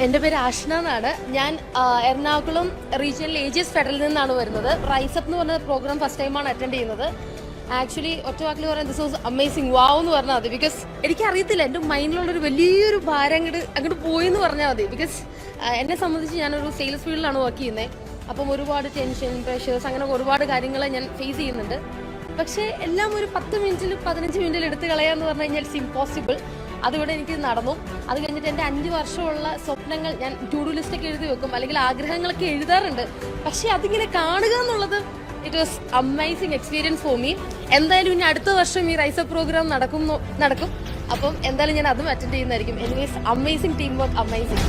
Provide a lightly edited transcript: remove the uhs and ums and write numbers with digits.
എൻ്റെ പേര് ആഷ്ന എന്നാണ്. ഞാൻ എറണാകുളം റീജിയണൽ ഏജിയസ് ഫെഡറലിൽ നിന്നാണ് വരുന്നത്. റൈസപ്പ് എന്ന് പറഞ്ഞ പ്രോഗ്രാം ഫസ്റ്റ് ടൈമാണ് അറ്റൻഡ് ചെയ്യുന്നത്. ആക്ച്വലി ഒറ്റ വാക്കിൽ പറയാൻ ദിസ് വാസ് അമേസിങ്, വാവ് എന്ന് പറഞ്ഞാൽ മതി. ബിക്കോസ് എനിക്കറിയത്തില്ല, എൻ്റെ മൈൻഡിലുള്ളൊരു വലിയൊരു ഭാരം അങ്ങോട്ട് പോയി എന്ന് പറഞ്ഞാൽ മതി. ബിക്കോസ് എന്നെ സംബന്ധിച്ച് ഞാനൊരു സെയിൽസ് ഫീൽഡിലാണ് വർക്ക് ചെയ്യുന്നത്. അപ്പം ഒരുപാട് ടെൻഷൻ, പ്രഷേഴ്സ്, അങ്ങനെ ഒരുപാട് കാര്യങ്ങൾ ഞാൻ ഫേസ് ചെയ്യുന്നുണ്ട്. പക്ഷേ എല്ലാം ഒരു 10 മിനിറ്റിൽ 15 മിനിറ്റിൽ എടുത്ത് കളയാന്ന് പറഞ്ഞു കഴിഞ്ഞാൽ ഇറ്റ്സ് ഇമ്പോസിബിൾ. അതിവിടെ എനിക്ക് നടന്നു. അത് കഴിഞ്ഞിട്ട് എൻ്റെ 5 വർഷമുള്ള സ്വപ്നങ്ങൾ ഞാൻ ടു ഡു ലിസ്റ്റൊക്കെ എഴുതി വെക്കും, അല്ലെങ്കിൽ ആഗ്രഹങ്ങളൊക്കെ എഴുതാറുണ്ട്. പക്ഷേ അതിങ്ങനെ കാണുക എന്നുള്ളത് it was amazing experience for me. എന്തായാലും ഇനി അടുത്ത വർഷം ഈ റൈസപ്പ് പ്രോഗ്രാം നടക്കും. അപ്പം എന്തായാലും ഞാൻ അതും അറ്റൻഡ് ചെയ്യുന്നതായിരിക്കും. Anyways amazing team work, amazing.